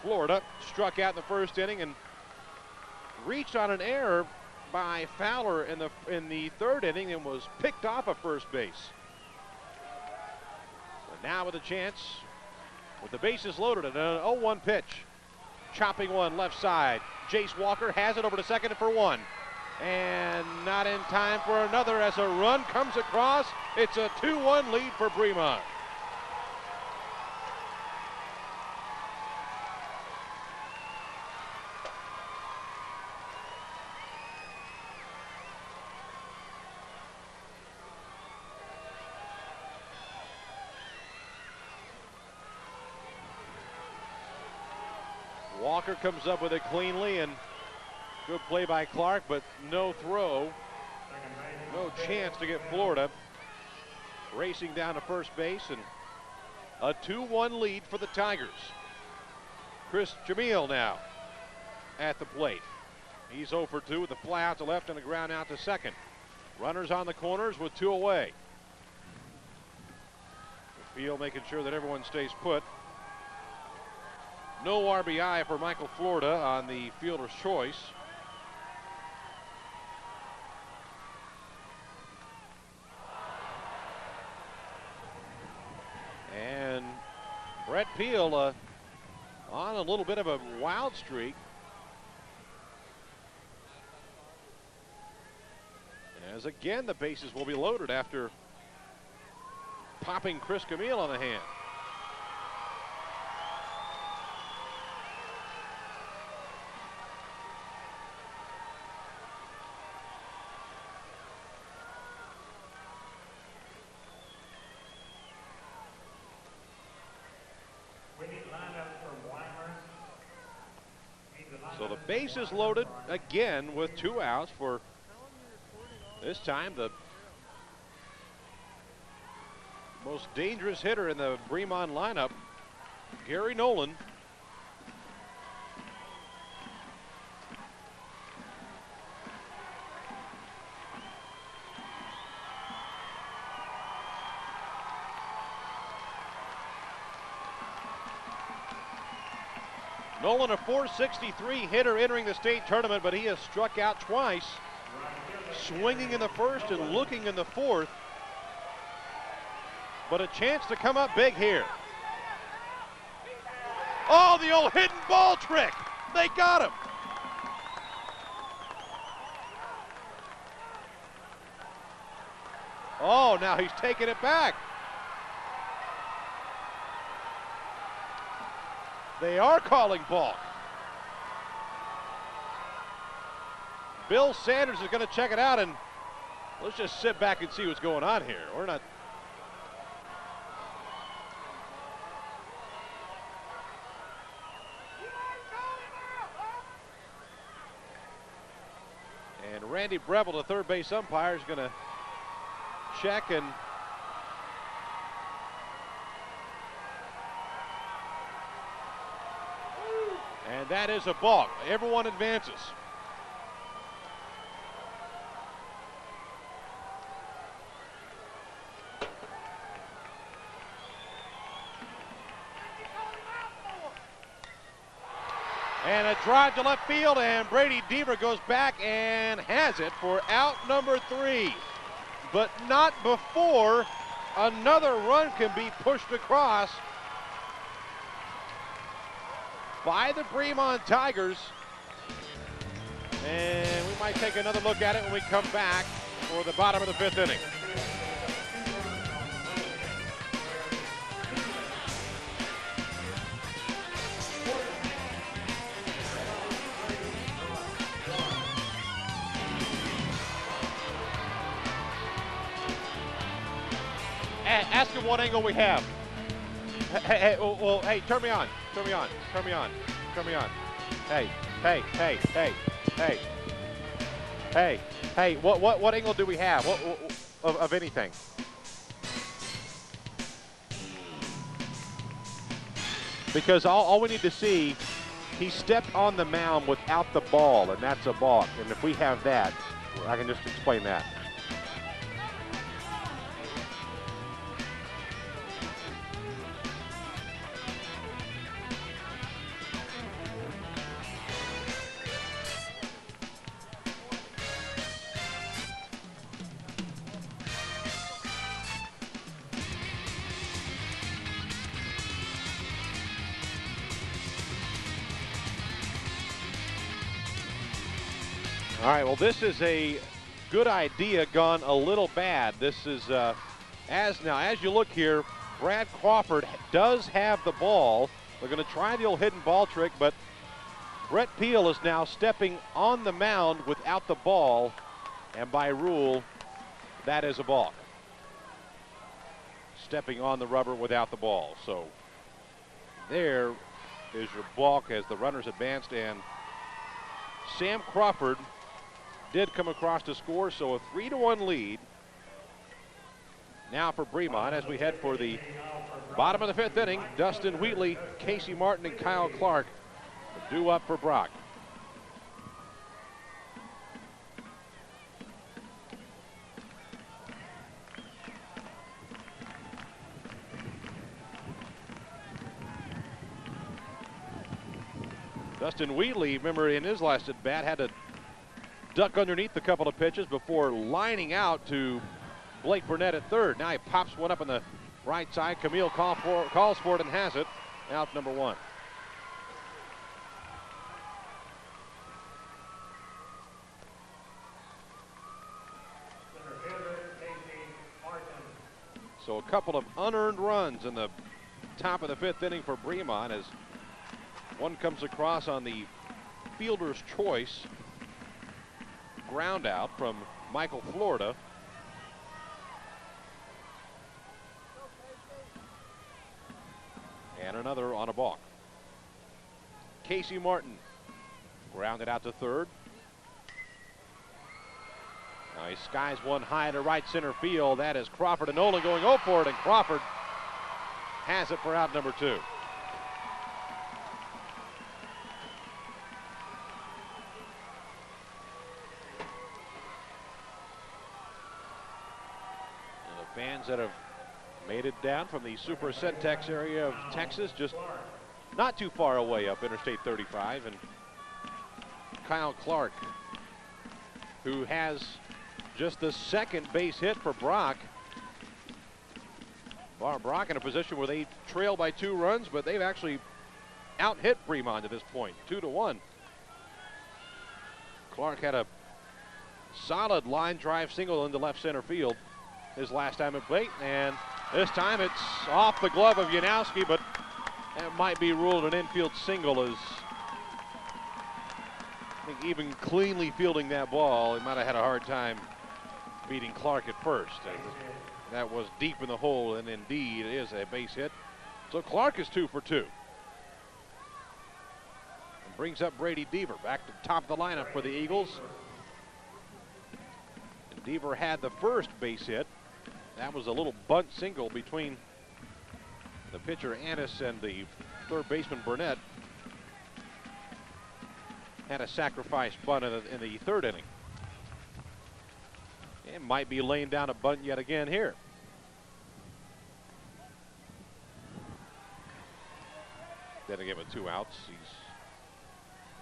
Florida struck out in the first inning and reached on an error by Fowler in the third inning and was picked off at first base. So now with a chance, with the bases loaded, at an 0-1 pitch. Chopping one left side. Jace Walker has it over to second for one. And not in time for another as a run comes across. It's a 2-1 lead for Bremond. Walker comes up with it cleanly, and good play by Clark, but no throw. No chance to get Florida racing down to first base, and a 2-1 lead for the Tigers. Chris Jamil now at the plate. He's 0 for 2 with a fly out to left and a ground out to second. Runners on the corners with 2 away. The field making sure that everyone stays put. No RBI for Michael Florida on the fielder's choice. And Brett Peel on a little bit of a wild streak. As again the bases will be loaded after popping Chris Camille on the hand. So the bases loaded again with 2 outs for this time the most dangerous hitter in the Bremond lineup, Gary Nolan. Nolan, a .463 hitter entering the state tournament, but he has struck out twice, swinging in the first and looking in the fourth. But a chance to come up big here. Oh, the old hidden ball trick. They got him. Oh, now he's taking it back. They are calling balk. Bill Sanders is going to check it out, and let's just sit back and see what's going on here. We're not. And Randy Breville, the third base umpire, is going to check and that is a balk. Everyone advances. And a drive to left field, and Brady Deaver goes back and has it for out number 3. But not before another run can be pushed across by the Bremond Tigers. And we might take another look at it when we come back for the bottom of the 5th inning. Ask him what angle we have. Hey, turn me on. Turn me on. Turn me on. Turn me on. Hey. What angle do we have? Of anything? Because all we need to see, he stepped on the mound without the ball, and that's a balk. And if we have that, I can just explain that. All right, well, this is a good idea gone a little bad. This is, as you look here, Brad Crawford does have the ball. They're going to try the old hidden ball trick, but Brett Peel is now stepping on the mound without the ball, and by rule, that is a balk. Stepping on the rubber without the ball. So there is your balk as the runners advanced, and Sam Crawford did come across to score, so a 3-1 lead now for Bremond as we head for the bottom of the 5th inning. Dustin Wheatley, Casey Martin, and Kyle Clark due up for Brock. Dustin Wheatley, remember in his last at bat, had to duck underneath a couple of pitches before lining out to Blake Burnett at third. Now he pops one up on the right side. Camille calls for it and has it. Out number 1. So a couple of unearned runs in the top of the 5th inning for Bremond as one comes across on the fielder's choice ground out from Michael Florida. And another on a balk. Casey Martin grounded out to third. Now he skies one high to right center field. That is Crawford, and Nolan going for it, and Crawford has it for out number 2. Fans that have made it down from the Super Centex area of Texas, just not too far away up Interstate 35, and Kyle Clark, who has just the 2nd base hit for Brock. Brock in a position where they trail by 2 runs, but they've actually out-hit Bremond at this point, 2-1. Clark had a solid line drive single into left center field his last time at plate, and this time it's off the glove of Yanowski, but it might be ruled an infield single, as I think even cleanly fielding that ball, he might have had a hard time beating Clark at first. That was deep in the hole, and indeed it is a base hit. So Clark is 2 for 2. And brings up Brady Deaver back to the top of the lineup for the Eagles. And Deaver had the first base hit. That was a little bunt single between the pitcher Annis and the third baseman Burnett. Had a sacrifice bunt in the 3rd inning. And might be laying down a bunt yet again here. Then again with 2 outs,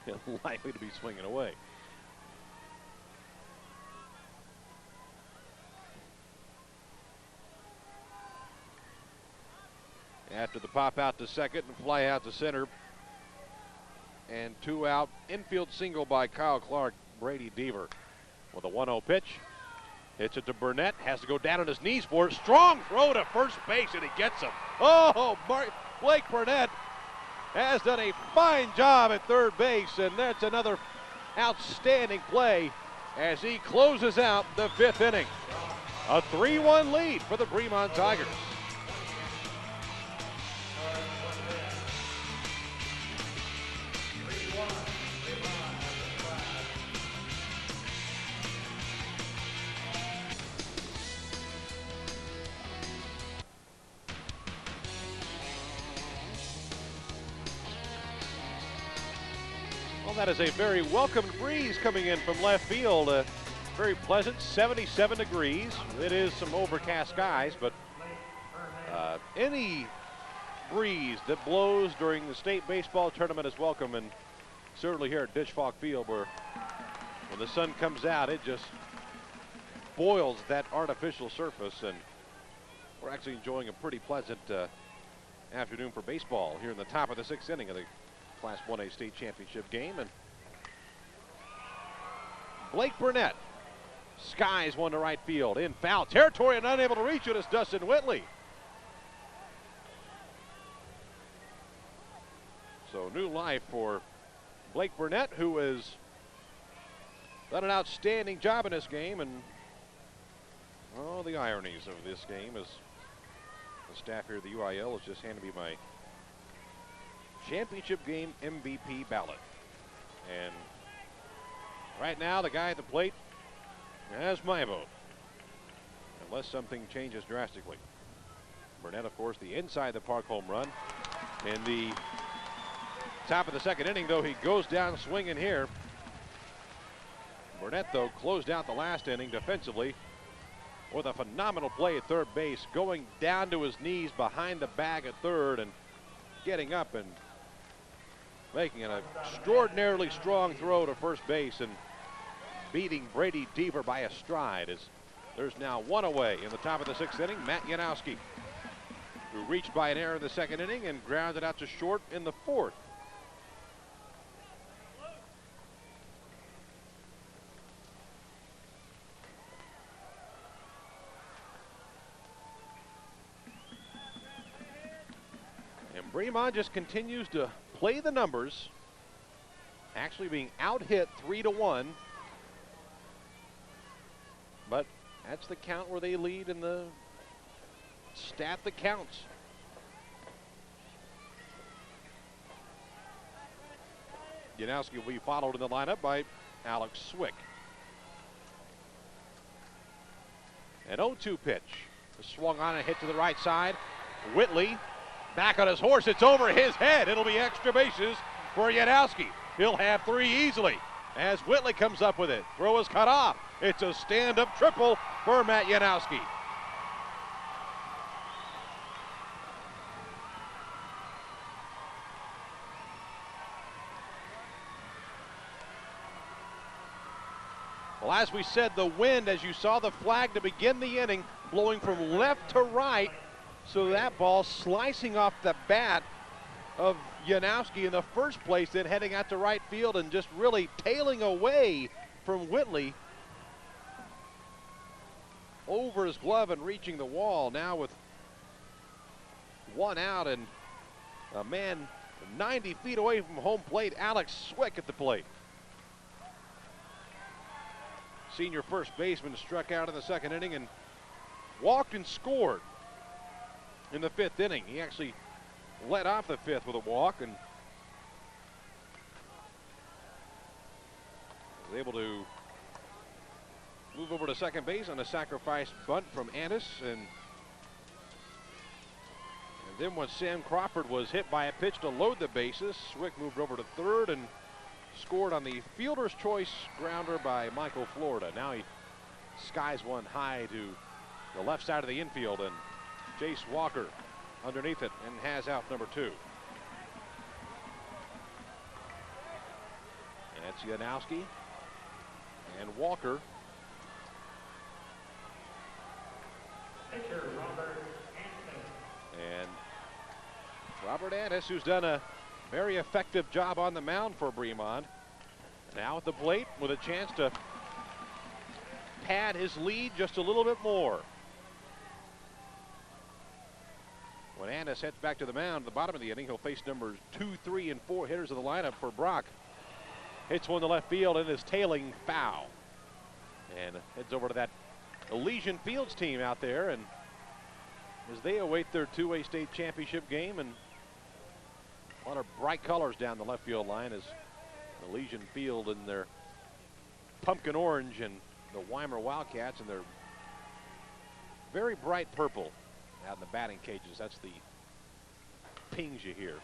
he's likely to be swinging away. After the pop out to second and fly out to center. And 2 out, infield single by Kyle Clark. Brady Deaver with a 1-0 pitch. Hits it to Burnett, has to go down on his knees for it. Strong throw to first base, and he gets him. Oh, Blake Burnett has done a fine job at third base, and that's another outstanding play as he closes out the 5th inning. A 3-1 lead for the Bremond Tigers. That is a very welcome breeze coming in from left field. Very pleasant, 77 degrees. It is some overcast skies, but any breeze that blows during the state baseball tournament is welcome, and certainly here at Ditchfalk Field, where when the sun comes out, it just boils that artificial surface, and we're actually enjoying a pretty pleasant afternoon for baseball here in the top of the 6th inning of the Class 1A state championship game. And Blake Burnett skies one to right field. In foul territory and unable to reach it is Dustin Whitley. So new life for Blake Burnett, who has done an outstanding job in this game. And oh, the ironies of this game is the staff here at the UIL has just handed me my championship game MVP ballot. And right now, the guy at the plate has my vote, unless something changes drastically. Burnett, of course, the inside the park home run. In the top of the second inning, though, he goes down swinging here. Burnett, though, closed out the last inning defensively with a phenomenal play at third base, going down to his knees behind the bag at third and getting up and making an extraordinarily strong throw to first base and beating Brady Deaver by a stride. As there's now one away in the top of the sixth inning. Matt Janowski, who reached by an error in the second inning and grounded out to short in the fourth. And Bremond just continues to play the numbers, actually being out-hit 3-1. But that's the count where they lead in the stat that counts. Janowski will be followed in the lineup by Alex Swick. An 0-2 pitch. Swung on and hit to the right side. Whitley back on his horse. It's over his head. It'll be extra bases for Janowski. He'll have three easily as Whitley comes up with it. Throw is cut off. It's a stand-up triple for Matt Janowski. Well, as we said, the wind, as you saw the flag to begin the inning, blowing from left to right. So that ball slicing off the bat of Janowski in the first place, then heading out to right field and just really tailing away from Whitley over his glove and reaching the wall. Now with one out and a man 90 feet away from home plate, Alex Swick at the plate. Senior first baseman struck out in the second inning and walked and scored in the fifth inning. He actually led off the fifth with a walk and was able to move over to second base on a sacrifice bunt from Annis. And then when Sam Crawford was hit by a pitch to load the bases, Swick moved over to third and scored on the fielder's choice grounder by Michael Florida. Now he skies one high to the left side of the infield, and Jace Walker underneath it and has out number two. And that's Janowski and Walker. And Robert Annis, who's done a very effective job on the mound for Bremond, now at the plate with a chance to pad his lead just a little bit more. When Annis heads back to the mound at the bottom of the inning, he'll face numbers 2, 3, and 4 hitters of the lineup for Brock. Hits one to left field and is tailing foul. And heads over to that Elysian Fields team out there, and as they await their two-way state championship game, and a lot of bright colors down the left field line as Elysian Field in their pumpkin orange and the Weimar Wildcats in their very bright purple out in the batting cages. That's the pings you hear.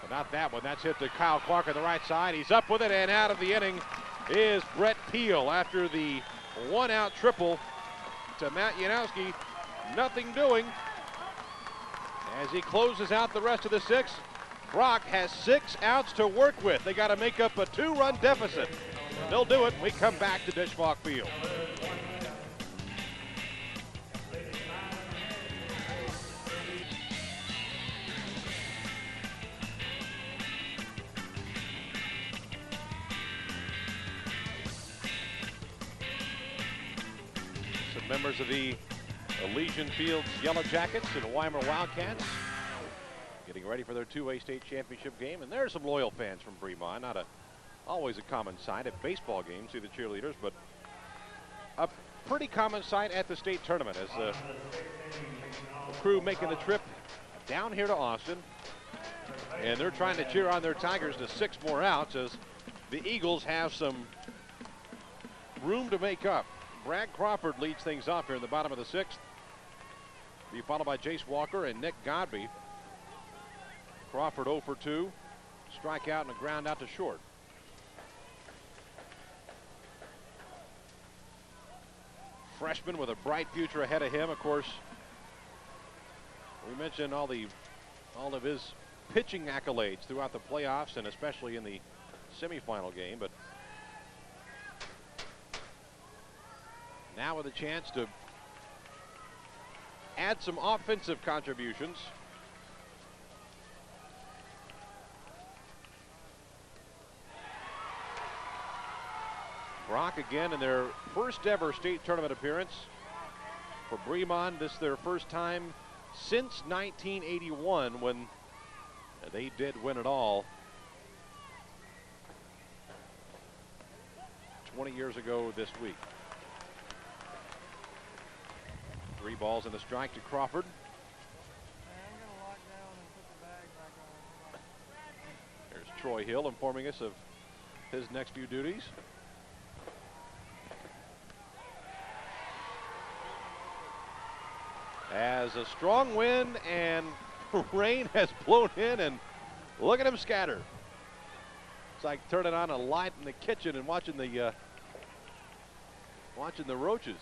But not that one. That's hit to Kyle Clark on the right side. He's up with it, and out of the inning is Brett Peel after the one-out triple to Matt Janowski. Nothing doing as he closes out the rest of the sixth. Brock has 6 outs to work with. They got to make up a 2-run deficit. And they'll do it when we come back to Disch-Falk Field. members of the Elysian Fields Yellow Jackets and Weimar Wildcats getting ready for their 2A state championship game. And there's some loyal fans from Bremond. Not always a common sight at baseball games, see the cheerleaders, but a pretty common sight at the state tournament as the crew making the trip down here to Austin. And they're trying to cheer on their Tigers to 6 more outs as the Eagles have some room to make up. Brad Crawford leads things off here in the bottom of the 6th. Be followed by Jace Walker and Nick Godby. Crawford 0 for 2. Strikeout and a ground out to short. Freshman with a bright future ahead of him. Of course, we mentioned all of his pitching accolades throughout the playoffs and especially in the semifinal game, but now with a chance to add some offensive contributions. Brock again in their first ever state tournament appearance for Bremond. This is their first time since 1981 when they did win it all 20 years ago this week. 3 balls and a strike to Crawford. There's Troy Hill informing us of his next few duties. As a strong wind and rain has blown in, and look at him scatter. It's like turning on a light in the kitchen and watching the roaches.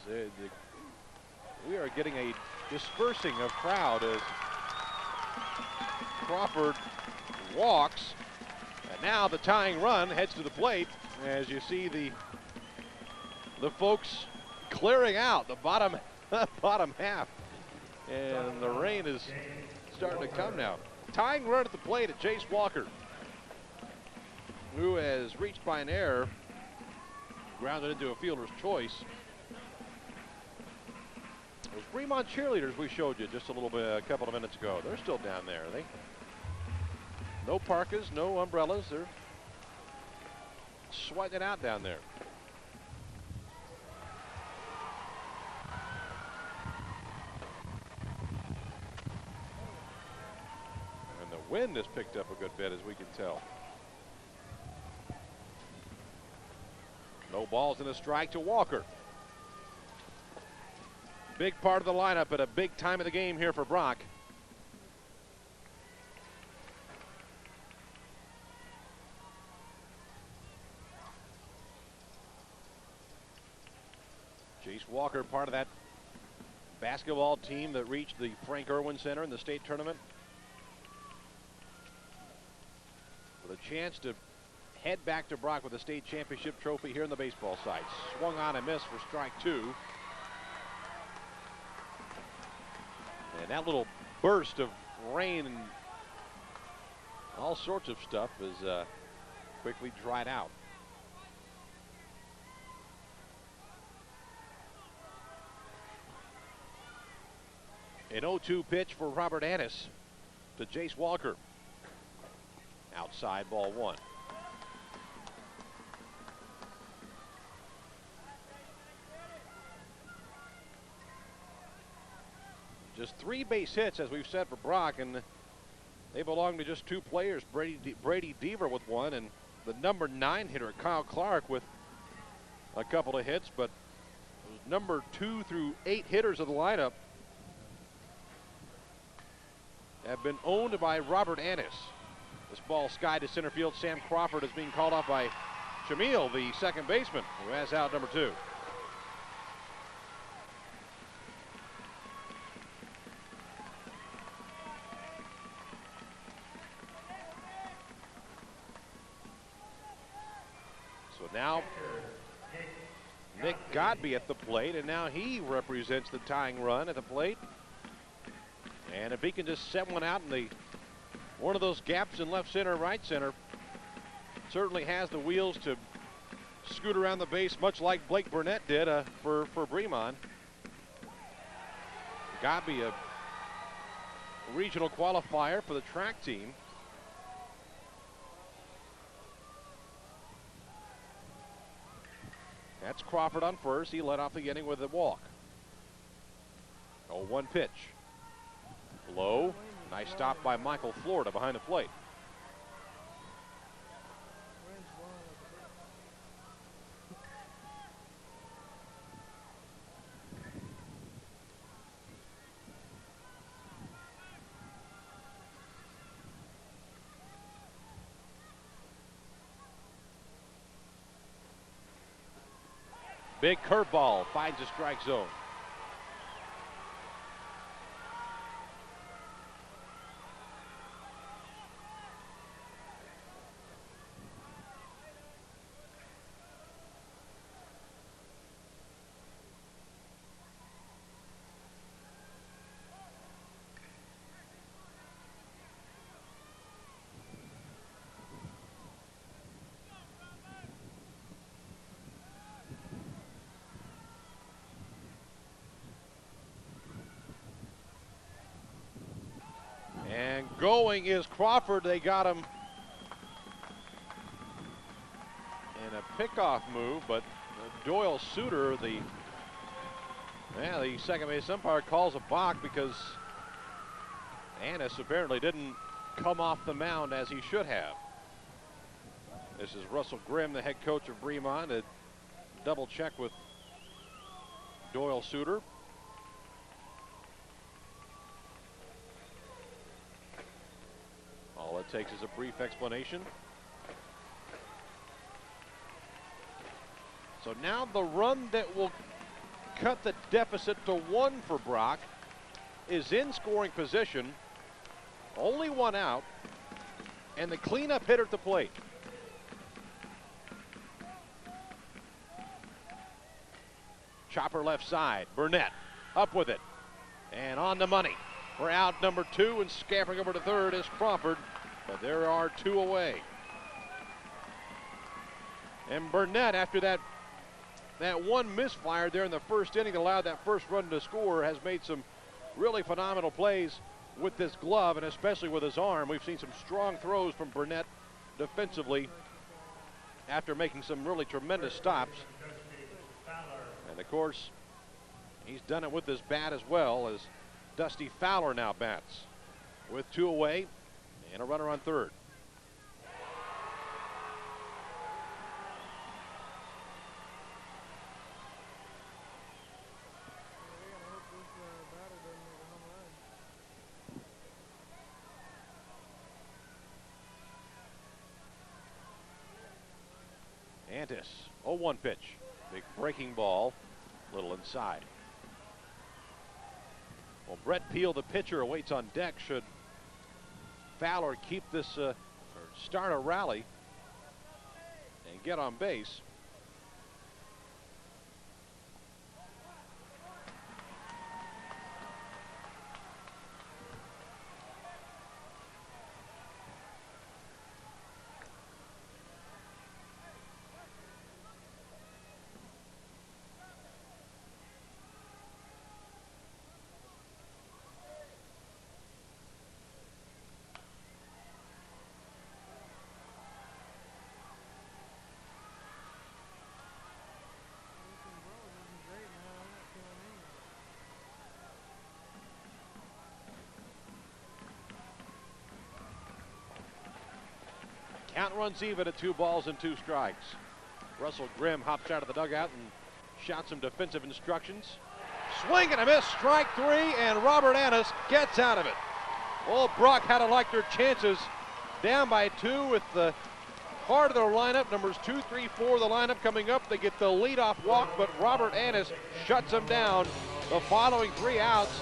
We are getting a dispersing of crowd as Crawford walks, and now the tying run heads to the plate as you see the folks clearing out the bottom half, and the rain is starting to come now. Tying run at the plate at Jace Walker, who has reached by an error, grounded into a fielder's choice. Those Bremond cheerleaders we showed you just a couple of minutes ago, they're still down there, are they? No parkas, no umbrellas. They're sweating it out down there. And the wind has picked up a good bit, as we can tell. No balls and a strike to Walker. Big part of the lineup at a big time of the game here for Brock. Jace Walker, part of that basketball team that reached the Frank Irwin Center in the state tournament, with a chance to head back to Brock with a state championship trophy here in the baseball side. Swung on and missed for strike 2. And that little burst of rain and all sorts of stuff is quickly dried out. An 0-2 pitch for Robert Annis to Jace Walker. Outside, ball 1. Just 3 base hits, as we've said, for Brock, and they belong to just 2 players. Brady Deaver with 1, and the number 9 hitter, Kyle Clark, with a couple of hits. But number 2 through 8 hitters of the lineup have been owned by Robert Annis. This ball skied to center field. Sam Crawford is being called off by Shamil, the second baseman, who has out number 2. Now Nick Godby at the plate, and now he represents the tying run at the plate. And if he can just set one out in one of those gaps in left center, right center, certainly has the wheels to scoot around the base, much like Blake Burnett did for Bremond. got to be a regional qualifier for the track team. That's Crawford on first. He led off the inning with a walk. 0-1 pitch. Low. Nice stop by Michael Florida behind the plate. Big curveball finds the strike zone. And going is Crawford. They got him in a pickoff move, but Doyle Suter, the second base umpire, calls a balk because Annis apparently didn't come off the mound as he should have. This is Russell Grimm, the head coach of Bremond, to double check with Doyle Suter. All it takes is a brief explanation. So now the run that will cut the deficit to 1 for Brock is in scoring position. Only 1 out, and the cleanup hitter at the plate. Chopper left side. Burnett up with it, and on the money for out number 2, and scampering over to third is Crawford, but there are 2 away. And Burnett, after that one misfire there in the first inning that allowed that first run to score, has made some really phenomenal plays with this glove, and especially with his arm. We've seen some strong throws from Burnett defensively after making some really tremendous stops. And of course, he's done it with his bat as well, as Dusty Fowler now bats with 2 away and a runner on third. Antis, 0-1 pitch. Big breaking ball, little inside. Well, Brett Peel, the pitcher, awaits on deck should Fowler keep this or start a rally and get on base. Count runs even at 2 balls and 2 strikes. Russell Grimm hops out of the dugout and shouts some defensive instructions. Swing and a miss, strike 3, and Robert Annis gets out of it. Well, Brock had to like their chances, down by 2 with the heart of their lineup. Numbers 2, 3, 4, the lineup coming up. They get the leadoff walk, but Robert Annis shuts them down the following 3 outs.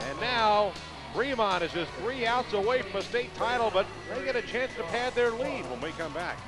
And now Bremond is just 3 outs away from a state title, but they get a chance to pad their lead when we come back.